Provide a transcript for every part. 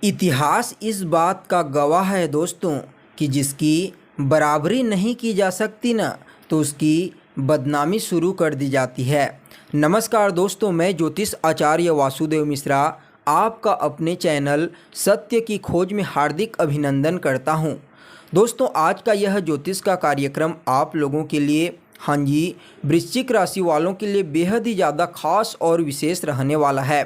इतिहास इस बात का गवाह है दोस्तों कि जिसकी बराबरी नहीं की जा सकती ना तो उसकी बदनामी शुरू कर दी जाती है। नमस्कार दोस्तों, मैं ज्योतिष आचार्य वासुदेव मिश्रा आपका अपने चैनल सत्य की खोज में हार्दिक अभिनंदन करता हूं। दोस्तों, आज का यह ज्योतिष का कार्यक्रम आप लोगों के लिए वृश्चिक राशि वालों के लिए बेहद ही ज़्यादा खास और विशेष रहने वाला है।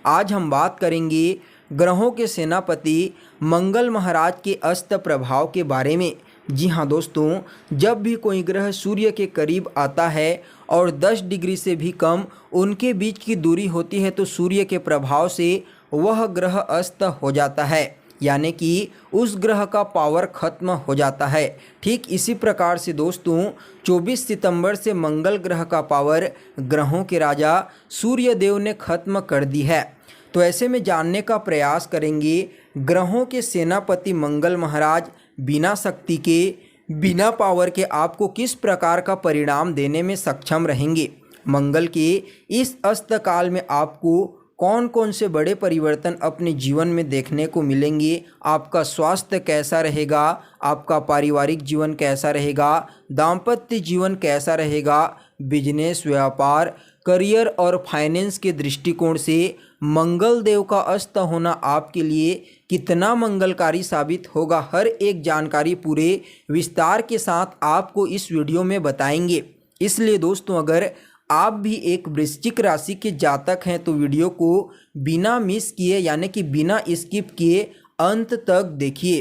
आज हम बात करेंगे ग्रहों के सेनापति मंगल महाराज के अस्त प्रभाव के बारे में। जी हाँ दोस्तों, जब भी कोई ग्रह सूर्य के करीब आता है और 10 डिग्री से भी कम उनके बीच की दूरी होती है तो सूर्य के प्रभाव से वह ग्रह अस्त हो जाता है, यानी कि उस ग्रह का पावर खत्म हो जाता है। ठीक इसी प्रकार से दोस्तों 24 सितंबर से मंगल ग्रह का पावर ग्रहों के राजा सूर्य देव ने खत्म कर दी है। तो ऐसे में जानने का प्रयास करेंगे ग्रहों के सेनापति मंगल महाराज बिना शक्ति के, बिना पावर के आपको किस प्रकार का परिणाम देने में सक्षम रहेंगे। मंगल के इस अस्त काल में आपको कौन कौन से बड़े परिवर्तन अपने जीवन में देखने को मिलेंगे। आपका स्वास्थ्य कैसा रहेगा, आपका पारिवारिक जीवन कैसा रहेगा, दाम्पत्य जीवन कैसा रहेगा, बिजनेस, व्यापार, करियर और फाइनेंस के दृष्टिकोण से मंगल देव का अस्त होना आपके लिए कितना मंगलकारी साबित होगा, हर एक जानकारी पूरे विस्तार के साथ आपको इस वीडियो में बताएंगे। इसलिए दोस्तों, अगर आप भी एक वृश्चिक राशि के जातक हैं तो वीडियो को बिना मिस किए, यानी कि बिना स्किप किए अंत तक देखिए।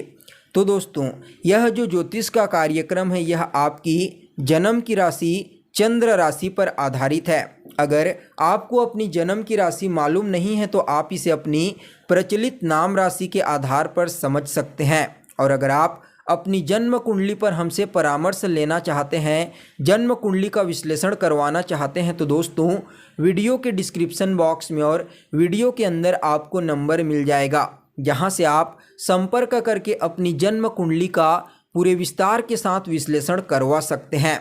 तो दोस्तों, यह जो ज्योतिष का कार्यक्रम है यह आपकी जन्म की राशि चंद्र राशि पर आधारित है। अगर आपको अपनी जन्म की राशि मालूम नहीं है तो आप इसे अपनी प्रचलित नाम राशि के आधार पर समझ सकते हैं। और अगर आप अपनी जन्म कुंडली पर हमसे परामर्श लेना चाहते हैं, जन्म कुंडली का विश्लेषण करवाना चाहते हैं तो दोस्तों वीडियो के डिस्क्रिप्शन बॉक्स में और वीडियो के अंदर आपको नंबर मिल जाएगा, जहां से आप संपर्क करके अपनी जन्म कुंडली का पूरे विस्तार के साथ विश्लेषण करवा सकते हैं।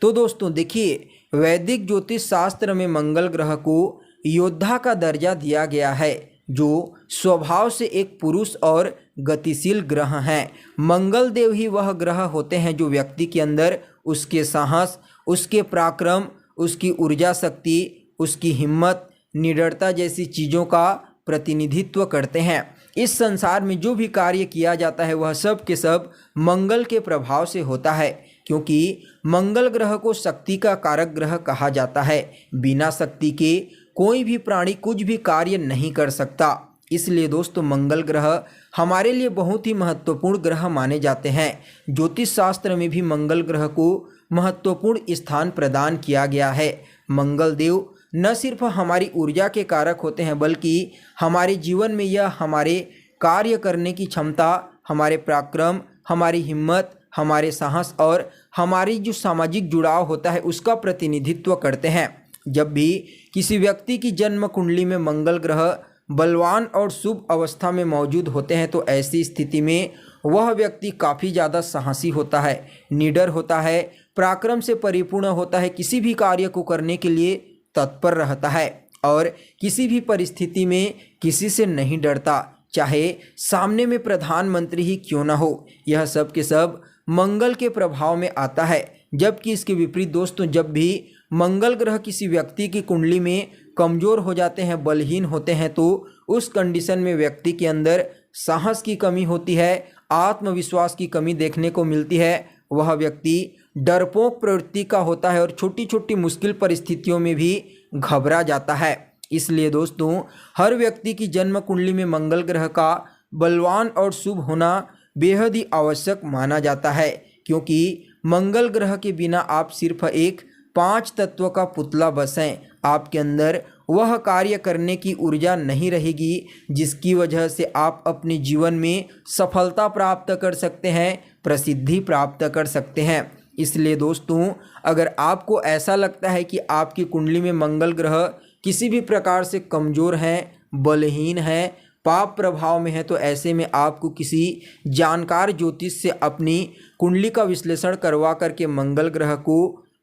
तो दोस्तों देखिए, वैदिक ज्योतिष शास्त्र में मंगल ग्रह को योद्धा का दर्जा दिया गया है, जो स्वभाव से एक पुरुष और गतिशील ग्रह हैं। मंगल देव ही वह ग्रह होते हैं जो व्यक्ति के अंदर उसके साहस, उसके पराक्रम, उसकी ऊर्जा शक्ति, उसकी हिम्मत, निडरता जैसी चीज़ों का प्रतिनिधित्व करते हैं। इस संसार में जो भी कार्य किया जाता है वह सब के सब मंगल के प्रभाव से होता है, क्योंकि मंगल ग्रह को शक्ति का कारक ग्रह कहा जाता है। बिना शक्ति के कोई भी प्राणी कुछ भी कार्य नहीं कर सकता। इसलिए दोस्तों मंगल ग्रह हमारे लिए बहुत ही महत्वपूर्ण ग्रह माने जाते हैं। ज्योतिष शास्त्र में भी मंगल ग्रह को महत्वपूर्ण स्थान प्रदान किया गया है। मंगल देव न सिर्फ हमारी ऊर्जा के कारक होते हैं बल्कि हमारे जीवन में यह हमारे कार्य करने की क्षमता, हमारे पराक्रम, हमारी हिम्मत, हमारे साहस और हमारी जो सामाजिक जुड़ाव होता है उसका प्रतिनिधित्व करते हैं। जब भी किसी व्यक्ति की जन्म कुंडली में मंगल ग्रह बलवान और शुभ अवस्था में मौजूद होते हैं तो ऐसी स्थिति में वह व्यक्ति काफ़ी ज़्यादा साहसी होता है, निडर होता है, पराक्रम से परिपूर्ण होता है, किसी भी कार्य को करने के लिए तत्पर रहता है और किसी भी परिस्थिति में किसी से नहीं डरता, चाहे सामने में प्रधानमंत्री ही क्यों ना हो। यह सब के सब मंगल के प्रभाव में आता है। जबकि इसके विपरीत दोस्तों, जब भी मंगल ग्रह किसी व्यक्ति की कुंडली में कमज़ोर हो जाते हैं, बलहीन होते हैं, तो उस कंडीशन में व्यक्ति के अंदर साहस की कमी होती है, आत्मविश्वास की कमी देखने को मिलती है। वह व्यक्ति डरपोक प्रवृत्ति का होता है और छोटी छोटी मुश्किल परिस्थितियों में भी घबरा जाता है। इसलिए दोस्तों हर व्यक्ति की जन्म कुंडली में मंगल ग्रह का बलवान और शुभ होना बेहद ही आवश्यक माना जाता है, क्योंकि मंगल ग्रह के बिना आप सिर्फ एक 5 तत्व का पुतला बस हैं। आपके अंदर वह कार्य करने की ऊर्जा नहीं रहेगी जिसकी वजह से आप अपने जीवन में सफलता प्राप्त कर सकते हैं, प्रसिद्धि प्राप्त कर सकते हैं। इसलिए दोस्तों अगर आपको ऐसा लगता है कि आपकी कुंडली में मंगल ग्रह किसी भी प्रकार से कमज़ोर हैं, बलहीन हैं, पाप प्रभाव में है तो ऐसे में आपको किसी जानकार ज्योतिष से अपनी कुंडली का विश्लेषण करवा करके मंगल ग्रह को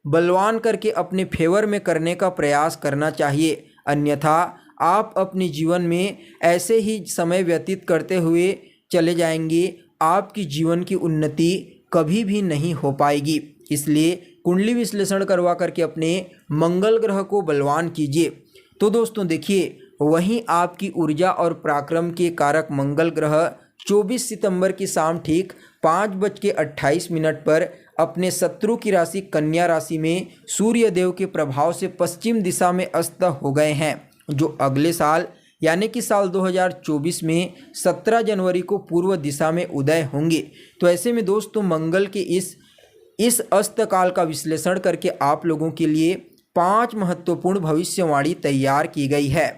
बलवान करके अपने फेवर में करने का प्रयास करना चाहिए। अन्यथा आप अपने जीवन में ऐसे ही समय व्यतीत करते हुए चले जाएंगे, आपकी जीवन की उन्नति कभी भी नहीं हो पाएगी। इसलिए कुंडली विश्लेषण करवा करके अपने मंगल ग्रह को बलवान कीजिए। तो दोस्तों देखिए, वहीं आपकी ऊर्जा और पराक्रम के कारक मंगल ग्रह 24 सितंबर की शाम ठीक 5:28 पर अपने शत्रु की राशि कन्या राशि में सूर्य देव के प्रभाव से पश्चिम दिशा में अस्त हो गए हैं, जो अगले साल यानी कि साल 2024 में 17 जनवरी को पूर्व दिशा में उदय होंगे। तो ऐसे में दोस्तों मंगल के इस अस्त काल का विश्लेषण करके आप लोगों के लिए 5 महत्वपूर्ण भविष्यवाणी तैयार की गई है।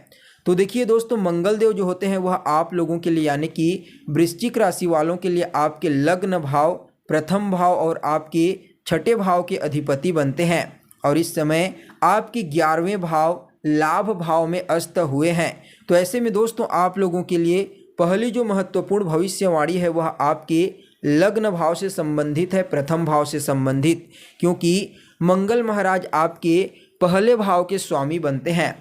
तो देखिए दोस्तों, मंगल देव जो होते हैं वह आप लोगों के लिए यानी कि वृश्चिक राशि वालों के लिए आपके लग्न भाव, प्रथम भाव और आपके छठे भाव के अधिपति बनते हैं और इस समय आपके 11वें भाव लाभ भाव में अस्त हुए हैं। तो ऐसे में दोस्तों आप लोगों के लिए पहली जो महत्वपूर्ण भविष्यवाणी है वह आपके लग्न भाव से संबंधित है, प्रथम भाव से संबंधित, क्योंकि मंगल महाराज आपके पहले भाव के स्वामी बनते हैं।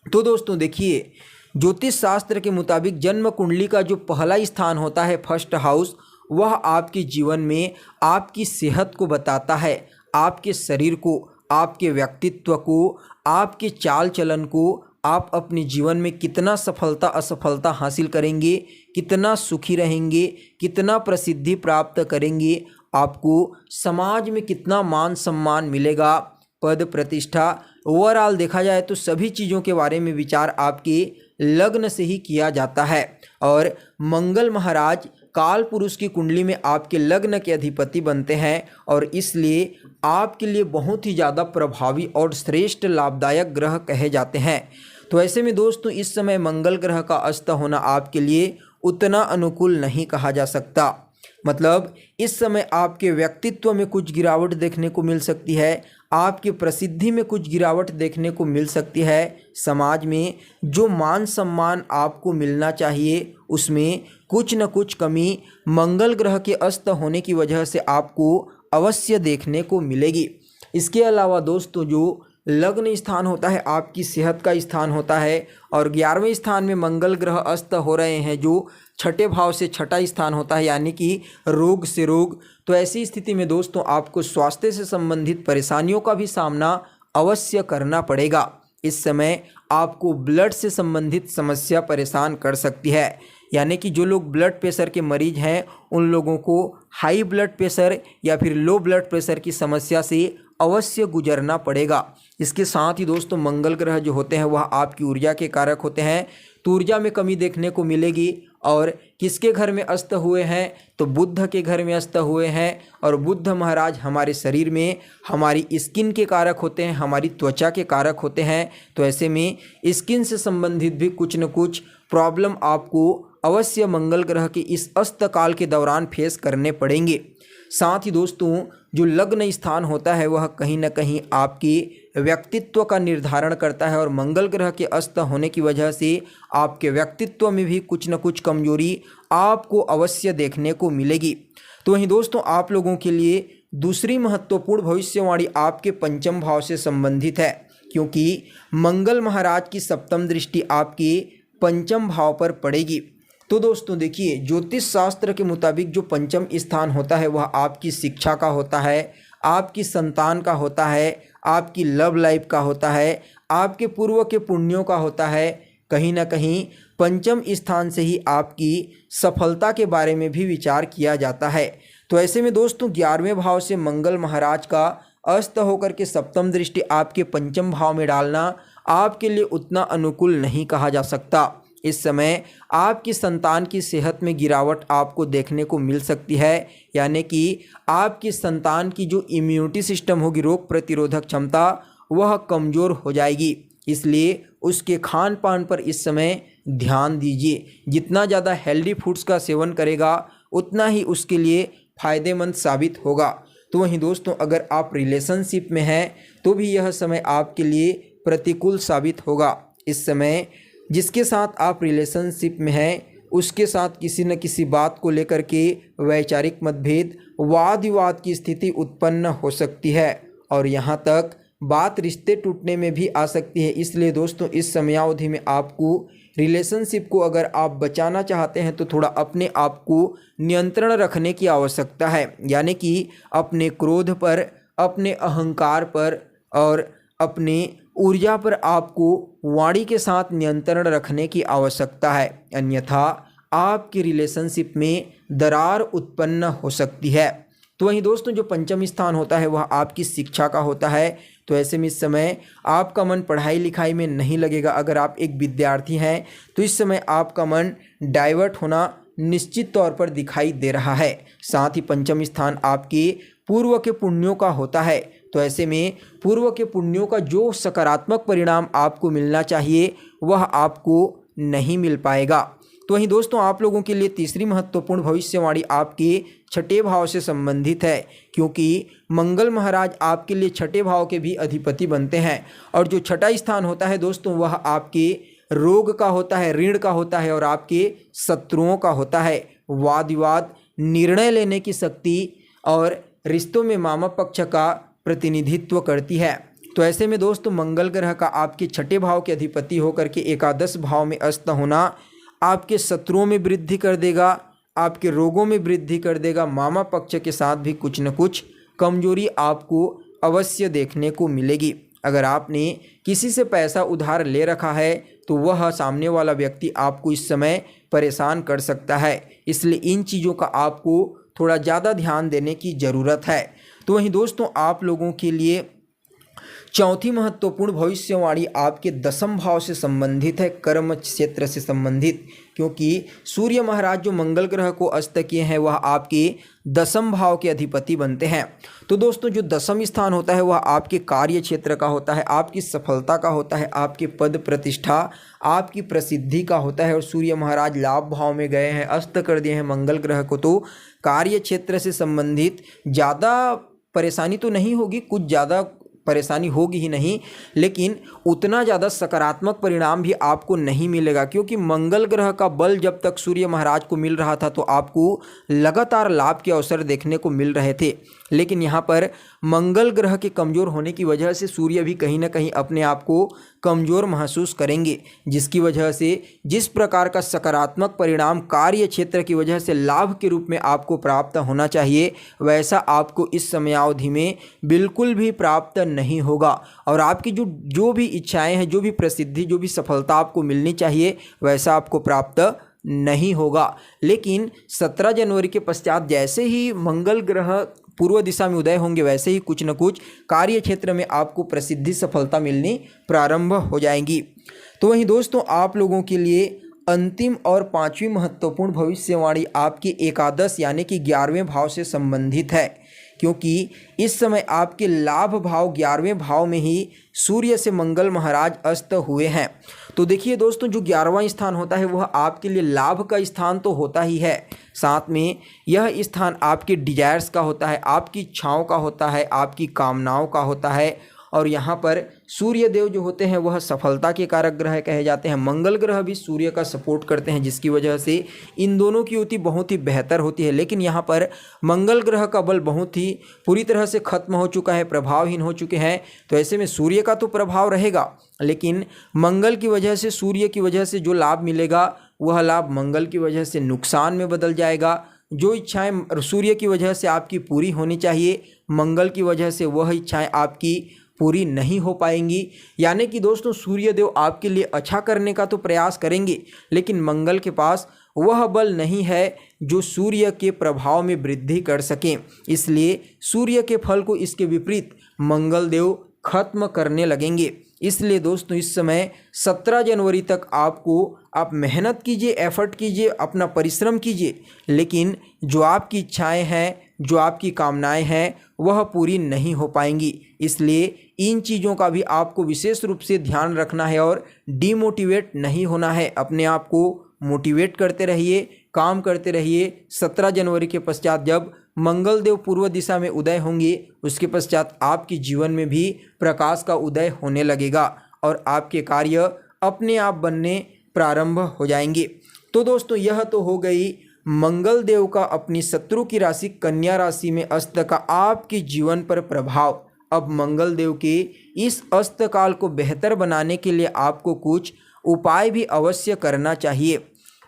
तो दोस्तों देखिए, ज्योतिष शास्त्र के मुताबिक जन्म कुंडली का जो पहला स्थान होता है, फर्स्ट हाउस, वह आपके जीवन में आपकी सेहत को बताता है, आपके शरीर को, आपके व्यक्तित्व को, आपके चाल चलन को, आप अपने जीवन में कितना सफलता असफलता हासिल करेंगे, कितना सुखी रहेंगे, कितना प्रसिद्धि प्राप्त करेंगे, आपको समाज में कितना मान सम्मान मिलेगा, पद प्रतिष्ठा, ओवरऑल देखा जाए तो सभी चीज़ों के बारे में विचार आपके लग्न से ही किया जाता है। और मंगल महाराज काल पुरुष की कुंडली में आपके लग्न के अधिपति बनते हैं और इसलिए आपके लिए बहुत ही ज़्यादा प्रभावी और श्रेष्ठ लाभदायक ग्रह कहे जाते हैं। तो ऐसे में दोस्तों इस समय मंगल ग्रह का अस्त होना आपके लिए उतना अनुकूल नहीं कहा जा सकता। मतलब इस समय आपके व्यक्तित्व में कुछ गिरावट देखने को मिल सकती है, आपकी प्रसिद्धि में कुछ गिरावट देखने को मिल सकती है, समाज में जो मान सम्मान आपको मिलना चाहिए उसमें कुछ न कुछ कमी मंगल ग्रह के अस्त होने की वजह से आपको अवश्य देखने को मिलेगी। इसके अलावा दोस्तों जो लग्न स्थान होता है आपकी सेहत का स्थान होता है और 11वें स्थान में मंगल ग्रह अस्त हो रहे हैं जो छठे भाव से छठा स्थान होता है यानी कि रोग से रोग। तो ऐसी स्थिति में दोस्तों आपको स्वास्थ्य से संबंधित परेशानियों का भी सामना अवश्य करना पड़ेगा। इस समय आपको ब्लड से संबंधित समस्या परेशान कर सकती है, यानी कि जो लोग ब्लड प्रेशर के मरीज हैं उन लोगों को हाई ब्लड प्रेशर या फिर लो ब्लड प्रेशर की समस्या से अवश्य गुजरना पड़ेगा। इसके साथ ही दोस्तों मंगल ग्रह जो होते हैं वह आपकी ऊर्जा के कारक होते हैं, तो ऊर्जा में कमी देखने को मिलेगी। और किसके घर में अस्त हुए हैं, तो बुध के घर में अस्त हुए हैं और बुध महाराज हमारे शरीर में हमारी स्किन के कारक होते हैं, हमारी त्वचा के कारक होते हैं। तो ऐसे में स्किन से संबंधित भी कुछ न कुछ प्रॉब्लम आपको अवश्य मंगल ग्रह के इस अस्त काल के दौरान फेस करने पड़ेंगे। साथ ही दोस्तों जो लग्न स्थान होता है वह कहीं ना कहीं आपके व्यक्तित्व का निर्धारण करता है और मंगल ग्रह के अस्त होने की वजह से आपके व्यक्तित्व में भी कुछ न कुछ कमजोरी आपको अवश्य देखने को मिलेगी। तो वहीं दोस्तों आप लोगों के लिए दूसरी महत्वपूर्ण भविष्यवाणी आपके पंचम भाव से संबंधित है, क्योंकि मंगल महाराज की सप्तम दृष्टि आपके पंचम भाव पर पड़ेगी। तो दोस्तों देखिए, ज्योतिष शास्त्र के मुताबिक जो पंचम स्थान होता है वह आपकी शिक्षा का होता है, आपकी संतान का होता है, आपकी लव लाइफ का होता है, आपके पूर्व के पुण्यों का होता है। कहीं ना कहीं पंचम स्थान से ही आपकी सफलता के बारे में भी विचार किया जाता है। तो ऐसे में दोस्तों 11वें भाव से मंगल महाराज का अस्त होकर के सप्तम दृष्टि आपके पंचम भाव में डालना आपके लिए उतना अनुकूल नहीं कहा जा सकता। इस समय आपकी संतान की सेहत में गिरावट आपको देखने को मिल सकती है, यानी कि आपकी संतान की जो इम्यूनिटी सिस्टम होगी, रोग प्रतिरोधक क्षमता, वह कमज़ोर हो जाएगी। इसलिए उसके खान पान पर इस समय ध्यान दीजिए। जितना ज़्यादा हेल्दी फूड्स का सेवन करेगा उतना ही उसके लिए फ़ायदेमंद साबित होगा। तो वहीं दोस्तों अगर आप रिलेशनशिप में हैं तो भी यह समय आपके लिए प्रतिकूल साबित होगा। इस समय जिसके साथ आप रिलेशनशिप में हैं उसके साथ किसी न किसी बात को लेकर के वैचारिक मतभेद, वाद विवाद की स्थिति उत्पन्न हो सकती है और यहाँ तक बात रिश्ते टूटने में भी आ सकती है। इसलिए दोस्तों इस समयावधि में आपको रिलेशनशिप को अगर आप बचाना चाहते हैं तो थोड़ा अपने आप को नियंत्रण रखने की आवश्यकता है, यानी कि अपने क्रोध पर, अपने अहंकार पर और अपनी ऊर्जा पर आपको वाणी के साथ नियंत्रण रखने की आवश्यकता है, अन्यथा आपकी रिलेशनशिप में दरार उत्पन्न हो सकती है। तो वहीं दोस्तों जो पंचम स्थान होता है वह आपकी शिक्षा का होता है। तो ऐसे में इस समय आपका मन पढ़ाई लिखाई में नहीं लगेगा। अगर आप एक विद्यार्थी हैं तो इस समय आपका मन डाइवर्ट होना निश्चित तौर पर दिखाई दे रहा है। साथ ही पंचम स्थान आपके पूर्व के पुण्यों का होता है। तो ऐसे में पूर्व के पुण्यों का जो सकारात्मक परिणाम आपको मिलना चाहिए वह आपको नहीं मिल पाएगा। तो वहीं दोस्तों आप लोगों के लिए तीसरी महत्वपूर्ण भविष्यवाणी आपके छठे भाव से संबंधित है, क्योंकि मंगल महाराज आपके लिए छठे भाव के भी अधिपति बनते हैं। और जो छठा स्थान होता है दोस्तों वह आपके रोग का होता है, ऋण का होता है और आपके शत्रुओं का होता है। वाद विवाद, निर्णय लेने की शक्ति और रिश्तों में मामा पक्ष का प्रतिनिधित्व करती है। तो ऐसे में दोस्तों मंगल ग्रह का आपके छठे भाव के अधिपति होकर के एकादश भाव में अस्त होना आपके शत्रुओं में वृद्धि कर देगा, आपके रोगों में वृद्धि कर देगा। मामा पक्ष के साथ भी कुछ न कुछ कमजोरी आपको अवश्य देखने को मिलेगी। अगर आपने किसी से पैसा उधार ले रखा है तो वह सामने वाला व्यक्ति आपको इस समय परेशान कर सकता है। इसलिए इन चीज़ों का आपको थोड़ा ज़्यादा ध्यान देने की ज़रूरत है। तो वहीं दोस्तों आप लोगों के लिए चौथी महत्वपूर्ण भविष्यवाणी आपके दसम भाव से संबंधित है, कर्म क्षेत्र से संबंधित, क्योंकि सूर्य महाराज जो मंगल ग्रह को अस्त किए हैं वह आपके दसम भाव के अधिपति बनते हैं। तो दोस्तों जो दसम स्थान होता है वह आपके कार्य क्षेत्र का होता है, आपकी सफलता का होता है, आपके पद प्रतिष्ठा, आपकी प्रसिद्धि का होता है। और सूर्य महाराज लाभ भाव में गए हैं, अस्त कर दिए हैं मंगल ग्रह को, तो कार्य क्षेत्र से संबंधित ज़्यादा परेशानी तो नहीं होगी, कुछ ज़्यादा परेशानी होगी ही नहीं, लेकिन उतना ज़्यादा सकारात्मक परिणाम भी आपको नहीं मिलेगा, क्योंकि मंगल ग्रह का बल जब तक सूर्य महाराज को मिल रहा था तो आपको लगातार लाभ के अवसर देखने को मिल रहे थे। लेकिन यहाँ पर मंगल ग्रह के कमज़ोर होने की वजह से सूर्य भी कहीं ना कहीं अपने आप को कमज़ोर महसूस करेंगे, जिसकी वजह से जिस प्रकार का सकारात्मक परिणाम कार्य क्षेत्र की वजह से लाभ के रूप में आपको प्राप्त होना चाहिए वैसा आपको इस समयावधि में बिल्कुल भी प्राप्त नहीं होगा। और आपकी जो भी इच्छाएं हैं, जो भी प्रसिद्धि, जो भी सफलता आपको मिलनी चाहिए वैसा आपको प्राप्त नहीं होगा। लेकिन 17 जनवरी के पश्चात जैसे ही मंगल ग्रह पूर्व दिशा में उदय होंगे वैसे ही कुछ न कुछ कार्य क्षेत्र में आपको प्रसिद्धि, सफलता मिलनी प्रारंभ हो जाएंगी। तो वहीं दोस्तों आप लोगों के लिए अंतिम और पांचवी महत्वपूर्ण भविष्यवाणी आपके एकादश यानी कि 11वें भाव से संबंधित है, क्योंकि इस समय आपके लाभ भाव 11वें भाव में ही सूर्य से मंगल महाराज अस्त हुए हैं। तो देखिए दोस्तों जो 11वां स्थान होता है वह आपके लिए लाभ का स्थान तो होता ही है, साथ में यह स्थान आपके डिजायर्स का होता है, आपकी इच्छाओं का होता है, आपकी कामनाओं का होता है। और यहाँ पर सूर्य देव जो होते हैं वह सफलता के कारक ग्रह कहे जाते हैं। मंगल ग्रह भी सूर्य का सपोर्ट करते हैं, जिसकी वजह से इन दोनों की युति बहुत ही बेहतर होती है। लेकिन यहाँ पर मंगल ग्रह का बल बहुत ही पूरी तरह से खत्म हो चुका है, प्रभावहीन हो चुके हैं। तो ऐसे में सूर्य का तो प्रभाव रहेगा, लेकिन मंगल की वजह से, सूर्य की वजह से जो लाभ मिलेगा वह लाभ मंगल की वजह से नुकसान में बदल जाएगा। जो इच्छाएं सूर्य की वजह से आपकी पूरी होनी चाहिए, मंगल की वजह से वह इच्छाएं आपकी पूरी नहीं हो पाएंगी। यानी कि दोस्तों सूर्य देव आपके लिए अच्छा करने का तो प्रयास करेंगे, लेकिन मंगल के पास वह बल नहीं है जो सूर्य के प्रभाव में वृद्धि कर सकें। इसलिए सूर्य के फल को इसके विपरीत मंगल देव खत्म करने लगेंगे। इसलिए दोस्तों इस समय 17 जनवरी तक आप मेहनत कीजिए, एफर्ट कीजिए, अपना परिश्रम कीजिए, लेकिन जो आपकी इच्छाएं हैं, जो आपकी कामनाएं हैं वह पूरी नहीं हो पाएंगी। इसलिए इन चीज़ों का भी आपको विशेष रूप से ध्यान रखना है और डीमोटिवेट नहीं होना है। अपने आप को मोटिवेट करते रहिए, काम करते रहिए। 17 जनवरी के पश्चात जब मंगल देव पूर्व दिशा में उदय होंगे उसके पश्चात आपके जीवन में भी प्रकाश का उदय होने लगेगा और आपके कार्य अपने आप बनने प्रारंभ हो जाएंगे। तो दोस्तों यह तो हो गई मंगल देव का अपनी शत्रु की राशि कन्या राशि में अस्त का आपके जीवन पर प्रभाव। अब मंगल देव के इस अस्तकाल को बेहतर बनाने के लिए आपको कुछ उपाय भी अवश्य करना चाहिए।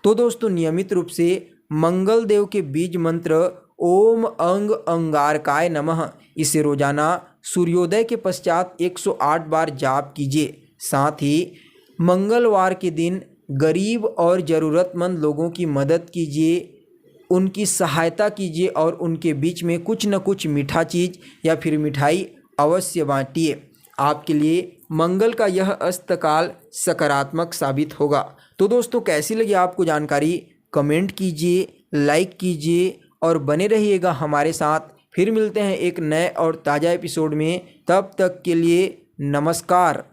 तो दोस्तों नियमित रूप से मंगल देव के बीज मंत्र ओम अंग अंगारकाय नमः इसे रोजाना सूर्योदय के पश्चात 108 बार जाप कीजिए। साथ ही मंगलवार के दिन गरीब और ज़रूरतमंद लोगों की मदद कीजिए, उनकी सहायता कीजिए और उनके बीच में कुछ न कुछ मीठा चीज़ या फिर मिठाई अवश्य बांटिए। आपके लिए मंगल का यह अस्तकाल सकारात्मक साबित होगा। तो दोस्तों कैसी लगी आपको जानकारी कमेंट कीजिए, लाइक कीजिए और बने रहिएगा हमारे साथ। फिर मिलते हैं एक नए और ताज़ा एपिसोड में, तब तक के लिए नमस्कार।